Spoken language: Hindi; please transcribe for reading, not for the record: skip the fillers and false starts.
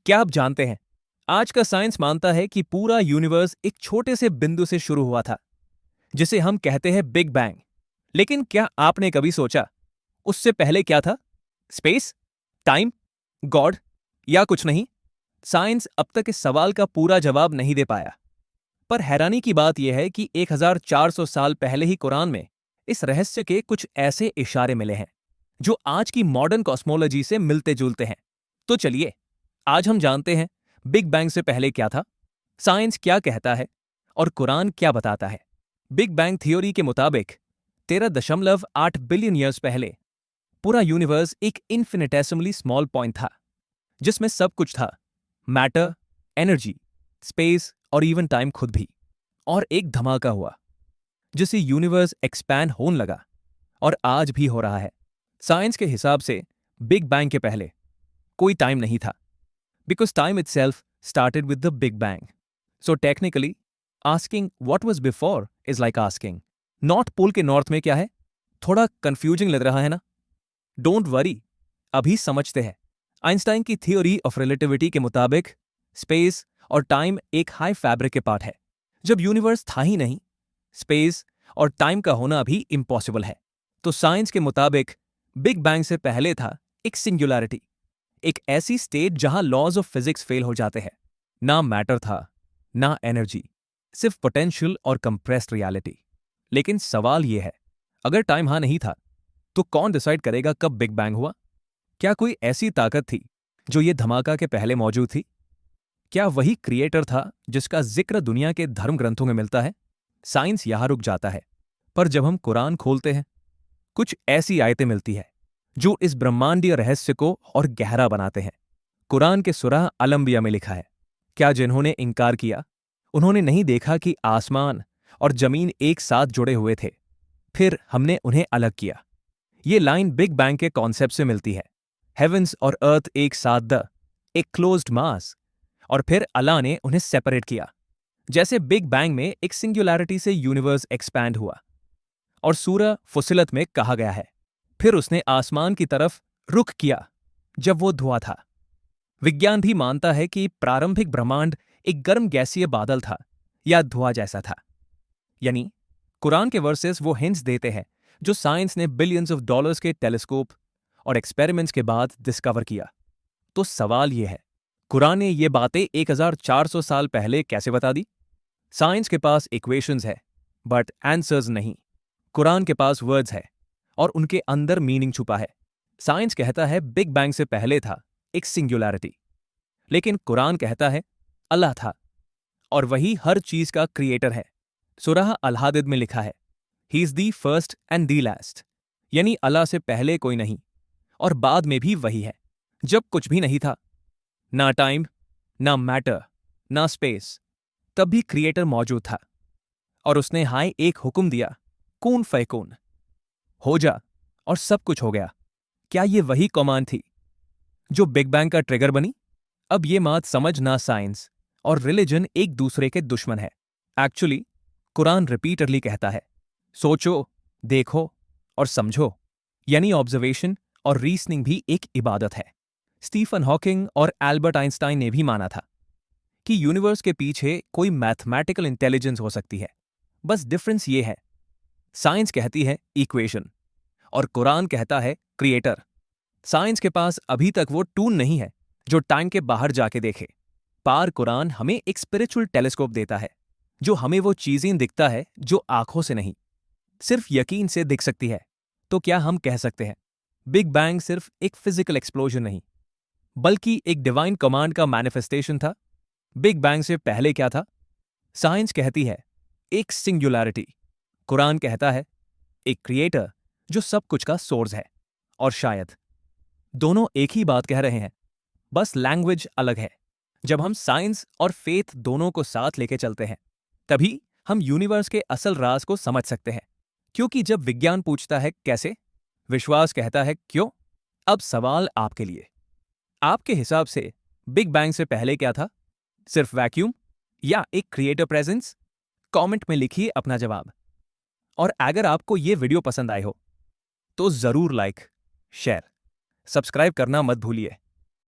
क्या आप जानते हैं, आज का साइंस मानता है कि पूरा यूनिवर्स एक छोटे से बिंदु से शुरू हुआ था, जिसे हम कहते हैं बिग बैंग। लेकिन क्या आपने कभी सोचा, उससे पहले क्या था? स्पेस, टाइम, गॉड या कुछ नहीं? साइंस अब तक इस सवाल का पूरा जवाब नहीं दे पाया। पर हैरानी की बात यह है कि 1400 साल पहले ही कुरान में इस रहस्य के कुछ ऐसे इशारे मिले हैं जो आज की मॉडर्न कॉस्मोलॉजी से मिलते जुलते हैं। तो चलिए, आज हम जानते हैं बिग बैंग से पहले क्या था, साइंस क्या कहता है और कुरान क्या बताता है। बिग बैंग थ्योरी के मुताबिक 13.8 बिलियन ईयर्स पहले पूरा यूनिवर्स एक इन्फिनिटेसिमली स्मॉल पॉइंट था, जिसमें सब कुछ था, मैटर, एनर्जी, स्पेस और इवन टाइम खुद भी। और एक धमाका हुआ, जिससे यूनिवर्स एक्सपैंड होने लगा, और आज भी हो रहा है। साइंस के हिसाब से बिग बैंग के पहले कोई टाइम नहीं था, because time itself started with the Big Bang. So technically, asking what was before is like asking, North Pole के नॉर्थ में क्या है? थोड़ा कंफ्यूजिंग लग रहा है ना? डोंट वरी, अभी समझते हैं। आइंस्टाइन की थ्योरी ऑफ रिलेटिविटी के मुताबिक स्पेस और टाइम एक हाई फैब्रिक के पार्ट है। जब यूनिवर्स था ही नहीं, स्पेस और टाइम का होना भी इम्पॉसिबल है। तो साइंस के मुताबिक बिग बैंग से पहले था एक सिंगुलैरिटी, एक ऐसी स्टेट जहां लॉज ऑफ फिजिक्स फेल हो जाते हैं। ना मैटर था, ना एनर्जी, सिर्फ पोटेंशियल और कंप्रेस्ड रियलिटी। लेकिन सवाल यह है, अगर टाइम हाँ नहीं था, तो कौन डिसाइड करेगा कब बिग बैंग हुआ? क्या कोई ऐसी ताकत थी जो ये धमाका के पहले मौजूद थी? क्या वही क्रिएटर था जिसका जिक्र दुनिया के धर्म ग्रंथों में मिलता है? साइंस यहां रुक जाता है, पर जब हम कुरान खोलते हैं, कुछ ऐसी आयतें मिलती है जो इस ब्रह्मांडीय रहस्य को और गहरा बनाते हैं। कुरान के सूरह अल-अंबिया में लिखा है, क्या जिन्होंने इंकार किया, उन्होंने नहीं देखा कि आसमान और जमीन एक साथ जुड़े हुए थे, फिर हमने उन्हें अलग किया। ये लाइन बिग बैंग के कॉन्सेप्ट से मिलती है। हेवेंस और अर्थ एक साथ एक क्लोज्ड मास, और फिर अल्लाह ने उन्हें सेपरेट किया। जैसे बिग बैंग में एक सिंगुलैरिटी से यूनिवर्स एक्सपैंड हुआ, और सूरह फुसिलत में कहा गया है, फिर उसने आसमान की तरफ रुख किया जब वो धुआं था। विज्ञान भी मानता है कि प्रारंभिक ब्रह्मांड एक गर्म गैसीय बादल था या धुआं जैसा था। यानी कुरान के वर्सेस वो हिंट्स देते हैं जो साइंस ने बिलियंस ऑफ डॉलर्स के टेलीस्कोप और एक्सपेरिमेंट्स के बाद डिस्कवर किया। तो सवाल यह है, कुरान ने ये बातें 1400 साल पहले कैसे बता दी? साइंस के पास इक्वेशंस है, बट आंसर्स नहीं। कुरान के पास वर्ड्स है, और उनके अंदर मीनिंग छुपा है। साइंस कहता है बिग बैंग से पहले था एक सिंगुलैरिटी, लेकिन कुरान कहता है अल्लाह था, और वही हर चीज का क्रिएटर है। सूरह अल-हादिद में लिखा है, he is the first and the last, यानी अल्लाह से पहले कोई नहीं और बाद में भी वही है। जब कुछ भी नहीं था, ना टाइम, ना मैटर, ना स्पेस, तब भी क्रिएटर मौजूद था, और उसने हाय एक हुक्म दिया, कून फयकून, हो जा, और सब कुछ हो गया। क्या ये वही कमांड थी जो बिग बैंग का ट्रिगर बनी? अब ये बात समझना, साइंस और रिलीजन एक दूसरे के दुश्मन है। एक्चुअली कुरान रिपीटडली कहता है, सोचो, देखो और समझो, यानी ऑब्जर्वेशन और रीजनिंग भी एक इबादत है। स्टीफन हॉकिंग और एल्बर्ट आइंस्टाइन ने भी माना था कि यूनिवर्स के पीछे कोई मैथमेटिकल इंटेलिजेंस हो सकती है। बस डिफरेंस ये है, साइंस कहती है इक्वेशन और कुरान कहता है क्रिएटर। साइंस के पास अभी तक वो टूल नहीं है जो टाइम के बाहर जाके देखे। पार कुरान हमें एक स्पिरिचुअल टेलीस्कोप देता है जो हमें वो चीजें दिखता है जो आंखों से नहीं, सिर्फ यकीन से दिख सकती है। तो क्या हम कह सकते हैं बिग बैंग सिर्फ एक फिजिकल एक्सप्लोजन नहीं, बल्कि एक डिवाइन कमांड का मैनिफेस्टेशन था? बिग बैंग से पहले क्या था? साइंस कहती है एक सिंगुलैरिटी, कुरान कहता है एक क्रिएटर जो सब कुछ का सोर्स है। और शायद दोनों एक ही बात कह रहे हैं, बस लैंग्वेज अलग है। जब हम साइंस और फेथ दोनों को साथ लेके चलते हैं, तभी हम यूनिवर्स के असल राज को समझ सकते हैं। क्योंकि जब विज्ञान पूछता है कैसे, विश्वास कहता है क्यों। अब सवाल आपके लिए, आपके हिसाब से बिग बैंग से पहले क्या था? सिर्फ वैक्यूम या एक क्रिएटर प्रेजेंस? कमेंट में लिखिए अपना जवाब। और अगर आपको ये वीडियो पसंद आए हो, तो जरूर लाइक, शेयर, सब्सक्राइब करना मत भूलिए।